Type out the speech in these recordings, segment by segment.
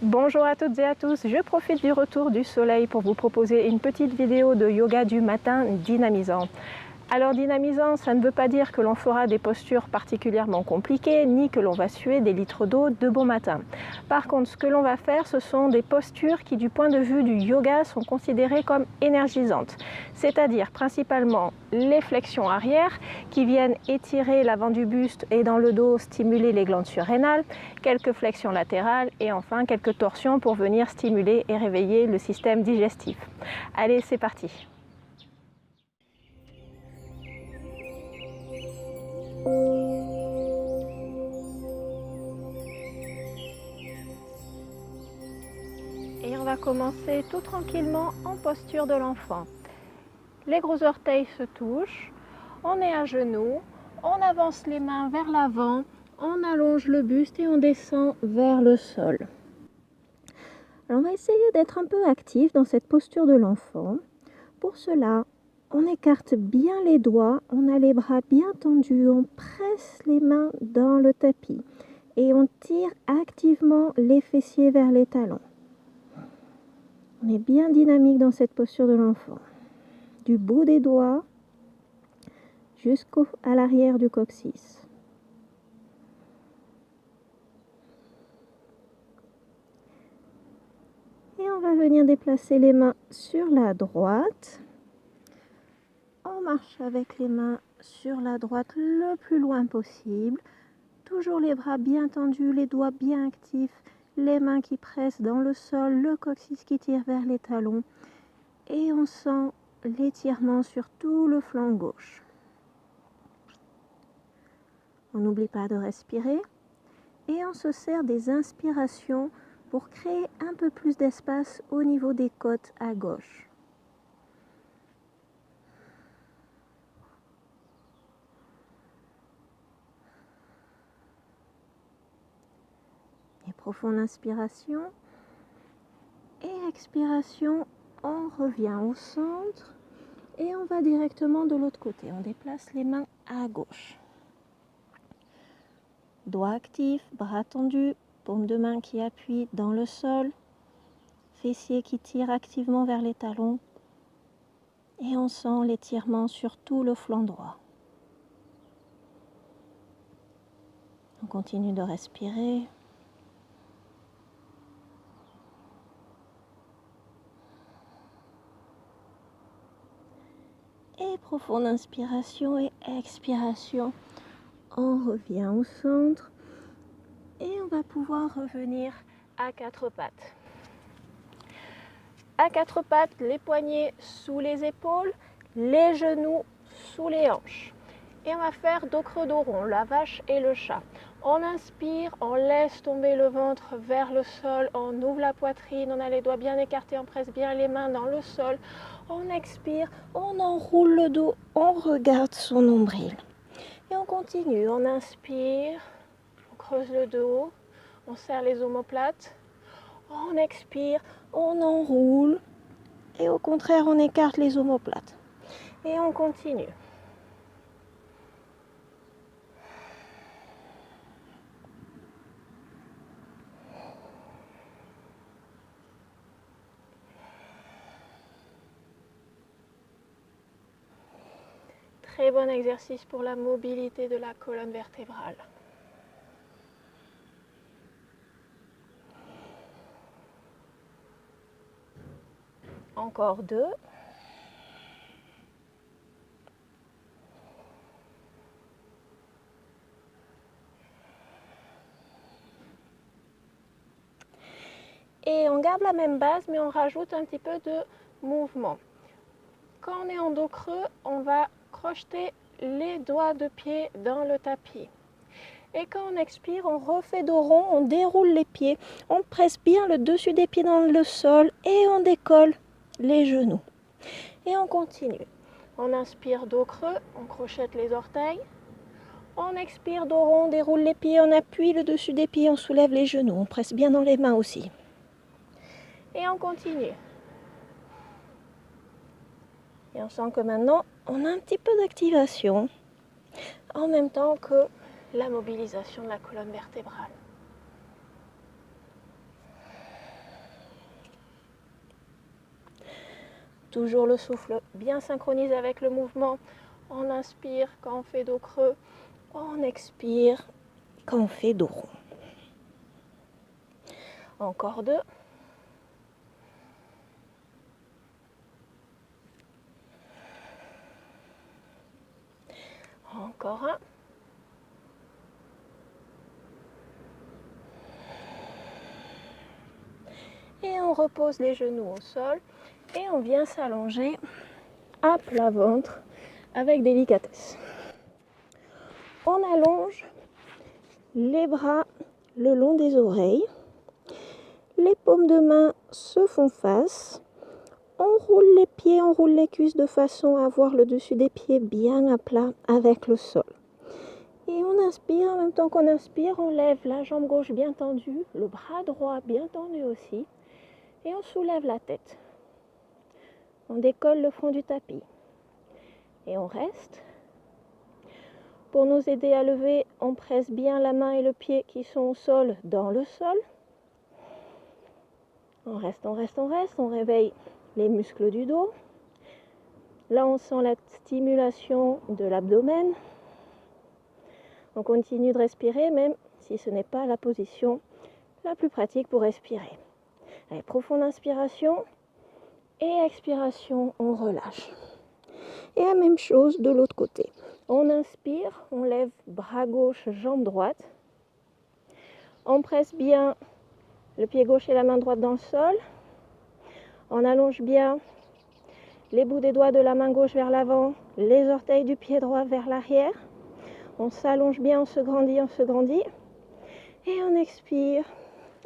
Bonjour à toutes et à tous, je profite du retour du soleil pour vous proposer une petite vidéo de yoga du matin dynamisant. Alors dynamisant, ça ne veut pas dire que l'on fera des postures particulièrement compliquées, ni que l'on va suer des litres d'eau de bon matin. Par contre, ce que l'on va faire, ce sont des postures qui, du point de vue du yoga, sont considérées comme énergisantes. C'est-à-dire principalement les flexions arrière, qui viennent étirer l'avant du buste et dans le dos stimuler les glandes surrénales, quelques flexions latérales et enfin quelques torsions pour venir stimuler et réveiller le système digestif. Allez, c'est parti! Et on va commencer tout tranquillement en posture de l'enfant. Les gros orteils se touchent, on est à genoux, on avance les mains vers l'avant, on allonge le buste et on descend vers le sol. Alors on va essayer d'être un peu actif dans cette posture de l'enfant. Pour cela, on écarte bien les doigts, on a les bras bien tendus, on presse les mains dans le tapis et on tire activement les fessiers vers les talons. On est bien dynamique dans cette posture de l'enfant. Du bout des doigts jusqu'à l'arrière du coccyx. Et on va venir déplacer les mains sur la droite. On marche avec les mains sur la droite le plus loin possible. Toujours les bras bien tendus, les doigts bien actifs, les mains qui pressent dans le sol, le coccyx qui tire vers les talons. Et on sent l'étirement sur tout le flanc gauche. On n'oublie pas de respirer et on se sert des inspirations pour créer un peu plus d'espace au niveau des côtes à gauche. Et profonde inspiration et expiration, on revient au centre et on va directement de l'autre côté. On déplace les mains à gauche. Doigts actifs, bras tendus, paume de main qui appuie dans le sol, fessiers qui tirent activement vers les talons et on sent l'étirement sur tout le flanc droit. On continue de respirer. Et profonde inspiration et expiration. On revient au centre et on va pouvoir revenir à quatre pattes. À quatre pattes, les poignets sous les épaules, les genoux sous les hanches. Et on va faire dos creux dos rond, la vache et le chat. On inspire, on laisse tomber le ventre vers le sol, on ouvre la poitrine, on a les doigts bien écartés, on presse bien les mains dans le sol. On expire, on enroule le dos, on regarde son nombril. Et on continue, on inspire, on creuse le dos, on serre les omoplates, on expire, on enroule et au contraire on écarte les omoplates. Et on continue. Très bon exercice pour la mobilité de la colonne vertébrale. Encore deux. Et on garde la même base, mais on rajoute un petit peu de mouvement. Quand on est en dos creux, on va crocheter les doigts de pied dans le tapis. Et quand on expire, on refait dos rond, on déroule les pieds, on presse bien le dessus des pieds dans le sol et on décolle les genoux. Et on continue. On inspire dos creux, on crochette les orteils. On expire dos rond, on déroule les pieds, on appuie le dessus des pieds, on soulève les genoux, on presse bien dans les mains aussi. Et on continue. Et on sent que maintenant, on a un petit peu d'activation en même temps que la mobilisation de la colonne vertébrale. Toujours le souffle bien synchronisé avec le mouvement. On inspire quand on fait dos creux. On expire quand on fait dos rond. Encore 2. Encore 1. Et on repose les genoux au sol et on vient s'allonger à plat ventre avec délicatesse. On allonge les bras le long des oreilles. Les paumes de main se font face. On roule les pieds, on roule les cuisses de façon à avoir le dessus des pieds bien à plat avec le sol. Et on inspire, en même temps qu'on inspire, on lève la jambe gauche bien tendue, le bras droit bien tendu aussi. Et on soulève la tête. On décolle le front du tapis. Et on reste. Pour nous aider à lever, on presse bien la main et le pied qui sont au sol dans le sol. On reste, on reste, on reste. On réveille les muscles du dos. Là, on sent la stimulation de l'abdomen. On continue de respirer, même si ce n'est pas la position la plus pratique pour respirer. Allez, profonde inspiration et expiration, on relâche. Et la même chose de l'autre côté. On inspire, on lève bras gauche, jambe droite. On presse bien le pied gauche et la main droite dans le sol. On allonge bien les bouts des doigts de la main gauche vers l'avant, les orteils du pied droit vers l'arrière. On s'allonge bien, on se grandit, on se grandit. Et on expire,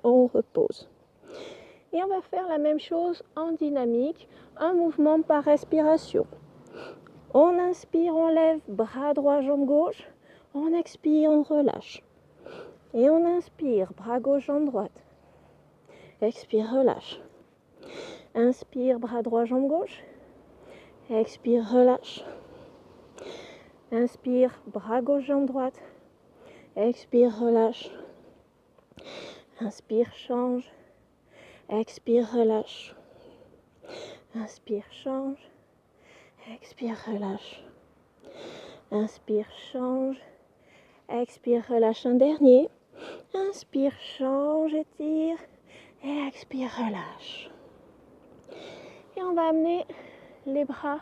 on repose. Et on va faire la même chose en dynamique, un mouvement par respiration. On inspire, on lève, bras droit, jambe gauche. On expire, on relâche. Et on inspire, bras gauche, jambe droite. Expire, relâche. Inspire, bras droit, jambe gauche. Expire, relâche. Inspire, bras gauche, jambe droite. Expire, relâche. Inspire, change. Expire, relâche. Inspire, change. Expire, relâche. Inspire, change. Expire, relâche. Un dernier. Inspire, change, étire. Et expire, relâche. Et on va amener les bras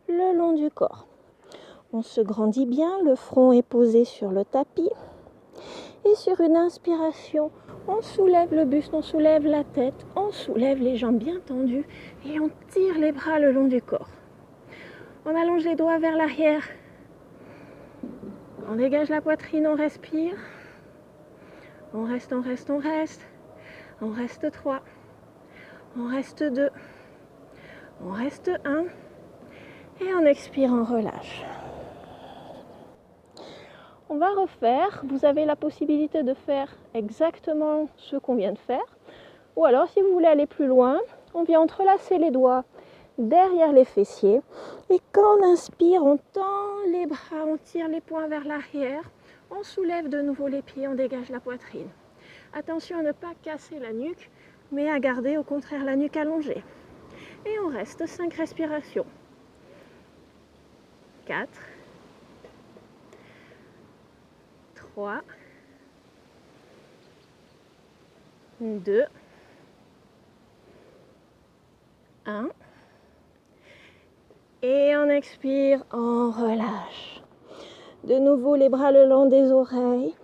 le long du corps. On se grandit bien, le front est posé sur le tapis. Et sur une inspiration, on soulève le buste, on soulève la tête, on soulève les jambes bien tendues et on tire les bras le long du corps. On allonge les doigts vers l'arrière. On dégage la poitrine, on respire. On reste, on reste, on reste. On reste 3. On reste 2. On reste 1. Et on expire, on relâche. On va refaire. Vous avez la possibilité de faire exactement ce qu'on vient de faire. Ou alors, si vous voulez aller plus loin, on vient entrelacer les doigts derrière les fessiers. Et quand on inspire, on tend les bras, on tire les poings vers l'arrière. On soulève de nouveau les pieds, on dégage la poitrine. Attention à ne pas casser la nuque, mais à garder au contraire la nuque allongée. Et on reste 5 respirations. 4. 3, 2, 1. Et on expire, on relâche. De nouveau les bras le long des oreilles.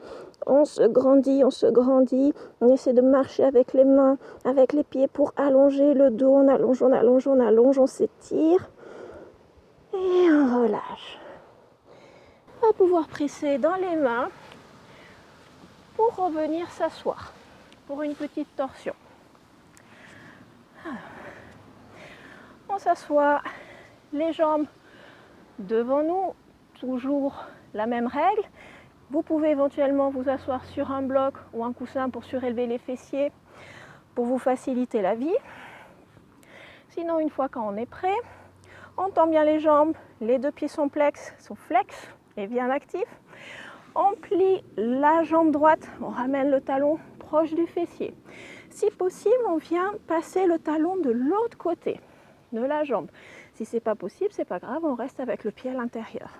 On se grandit, on se grandit. On essaie de marcher avec les mains, avec les pieds pour allonger le dos. On allonge, on allonge, on allonge, on s'étire. Et on relâche. On va pouvoir presser dans les mains pour revenir s'asseoir pour une petite torsion. On s'assoit, les jambes devant nous, toujours la même règle. Vous pouvez éventuellement vous asseoir sur un bloc ou un coussin pour surélever les fessiers, pour vous faciliter la vie. Sinon, une fois qu'on est prêt, on tend bien les jambes, les 2 pieds sont flex et bien actifs. On plie la jambe droite, on ramène le talon proche du fessier. Si possible, on vient passer le talon de l'autre côté. de la jambe. Si ce n'est pas possible, ce n'est pas grave, on reste avec le pied à l'intérieur.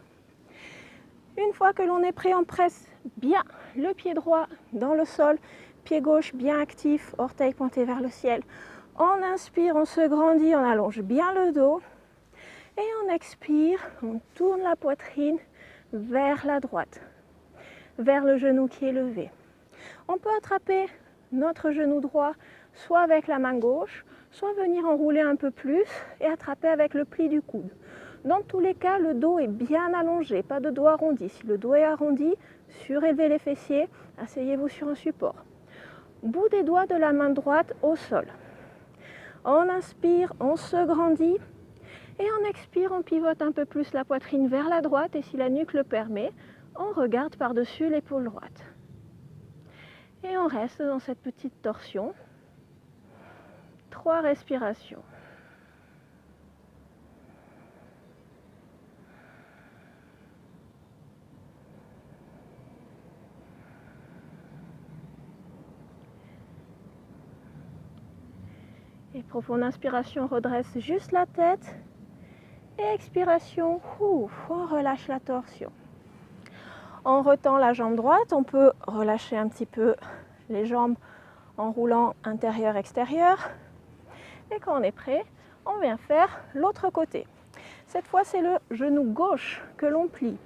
Une fois que l'on est prêt, on presse bien le pied droit dans le sol, pied gauche bien actif, orteil pointé vers le ciel. On inspire, on se grandit, on allonge bien le dos. Et on expire, on tourne la poitrine vers la droite, vers le genou qui est levé. On peut attraper notre genou droit soit avec la main gauche, soit venir enrouler un peu plus et attraper avec le pli du coude. Dans tous les cas, le dos est bien allongé, pas de dos arrondi. Si le dos est arrondi, surélevez les fessiers, asseyez-vous sur un support. Bout des doigts de la main droite au sol. On inspire, on se grandit. Et on expire, on pivote un peu plus la poitrine vers la droite et si la nuque le permet, on regarde par-dessus l'épaule droite. Et on reste dans cette petite torsion. 3 respirations. Et profonde inspiration, redresse juste la tête. Et expiration, on relâche la torsion. On retend la jambe droite, on peut relâcher un petit peu les jambes en roulant intérieur-extérieur. Et quand on est prêt, on vient faire l'autre côté. Cette fois, c'est le genou gauche que l'on plie.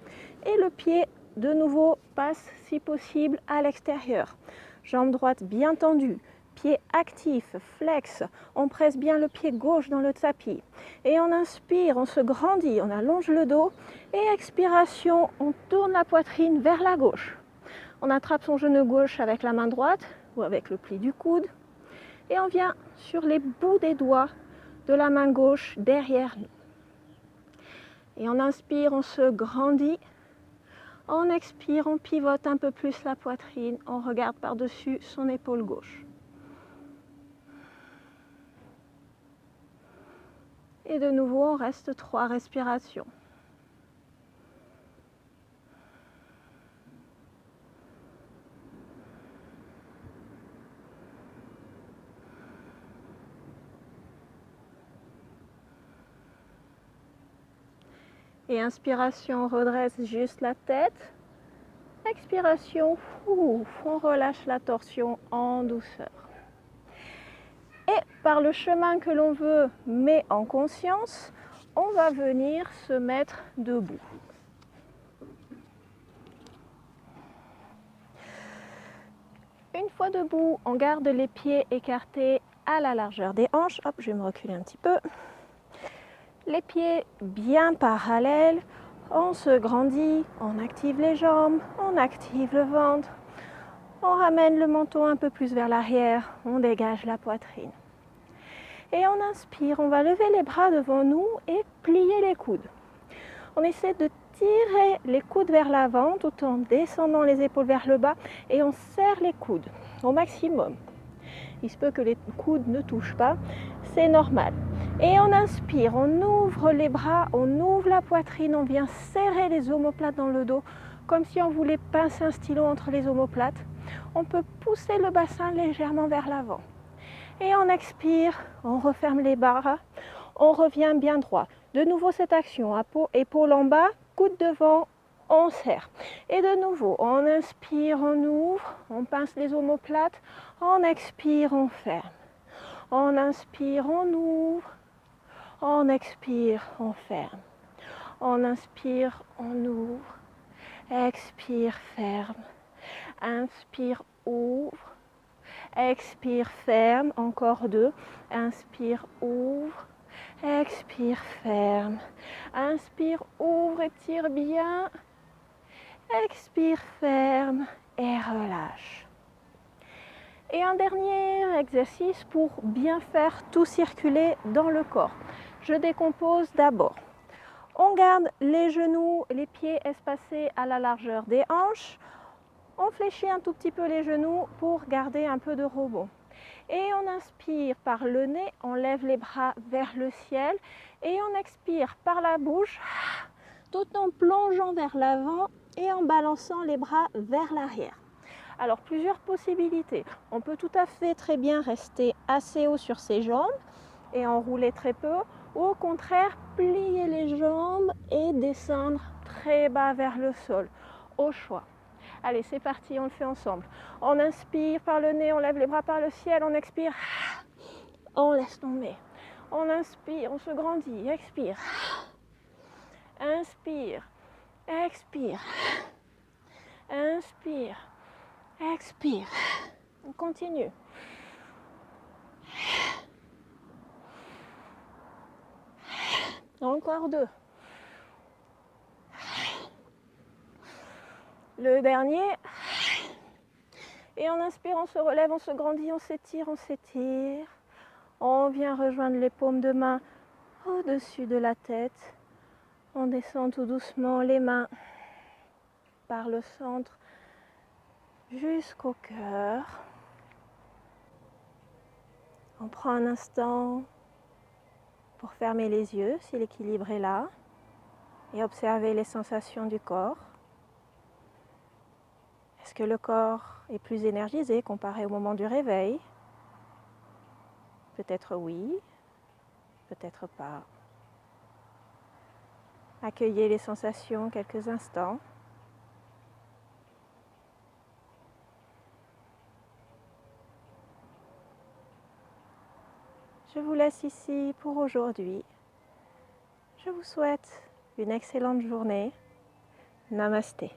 Et le pied, de nouveau, passe si possible à l'extérieur. Jambe droite bien tendue. Pied actif, flex, on presse bien le pied gauche dans le tapis. Et on inspire, on se grandit, on allonge le dos. Et expiration, on tourne la poitrine vers la gauche. On attrape son genou gauche avec la main droite ou avec le pli du coude. Et on vient sur les bouts des doigts de la main gauche derrière nous. Et on inspire, on se grandit. On expire, on pivote un peu plus la poitrine. On regarde par-dessus son épaule gauche. Et de nouveau, on reste 3 respirations. Et inspiration, on redresse juste la tête. Expiration, on relâche la torsion en douceur. Et par le chemin que l'on veut, mais en conscience, on va venir se mettre debout. Une fois debout, on garde les pieds écartés à la largeur des hanches. Hop, je vais me reculer un petit peu. Les pieds bien parallèles, on se grandit, on active les jambes, on active le ventre. On ramène le menton un peu plus vers l'arrière, on dégage la poitrine. Et on inspire, on va lever les bras devant nous et plier les coudes. On essaie de tirer les coudes vers l'avant tout en descendant les épaules vers le bas et on serre les coudes au maximum. Il se peut que les coudes ne touchent pas, c'est normal. Et on inspire, on ouvre les bras, on ouvre la poitrine, on vient serrer les omoplates dans le dos comme si on voulait pincer un stylo entre les omoplates. On peut pousser le bassin légèrement vers l'avant. Et on expire, on referme les bras, on revient bien droit. De nouveau cette action, épaule en bas, coude devant, on serre. Et de nouveau, on inspire, on ouvre, on pince les omoplates, on expire, on ferme. On inspire, on ouvre, on expire, on ferme. On inspire, on ouvre, expire, ferme. Inspire, ouvre, expire, ferme, encore 2. Inspire, ouvre, expire, ferme. Inspire, ouvre, étire bien. Expire, ferme et relâche. Et un dernier exercice pour bien faire tout circuler dans le corps. Je décompose d'abord. On garde les genoux, les pieds espacés à la largeur des hanches. On fléchit un tout petit peu les genoux pour garder un peu de rebond. Et on inspire par le nez, on lève les bras vers le ciel. Et on expire par la bouche, tout en plongeant vers l'avant et en balançant les bras vers l'arrière. Alors, plusieurs possibilités. On peut tout à fait très bien rester assez haut sur ses jambes et enrouler très peu. ou au contraire plier les jambes et descendre très bas vers le sol, au choix. Allez, c'est parti, on le fait ensemble. On inspire par le nez, on lève les bras par le ciel, on expire, on laisse tomber. On inspire, on se grandit, expire. Inspire, expire. Inspire, expire. On continue. Encore 2. Le dernier. Et en inspire, on se relève, on se grandit, on s'étire, on s'étire. On vient rejoindre les paumes de main au-dessus de la tête. On descend tout doucement les mains par le centre jusqu'au cœur. On prend un instant pour fermer les yeux si l'équilibre est là et observer les sensations du corps. Est-ce que le corps est plus énergisé comparé au moment du réveil? Peut-être oui, peut-être pas. Accueillez les sensations quelques instants. Je vous laisse ici pour aujourd'hui. Je vous souhaite une excellente journée. Namasté.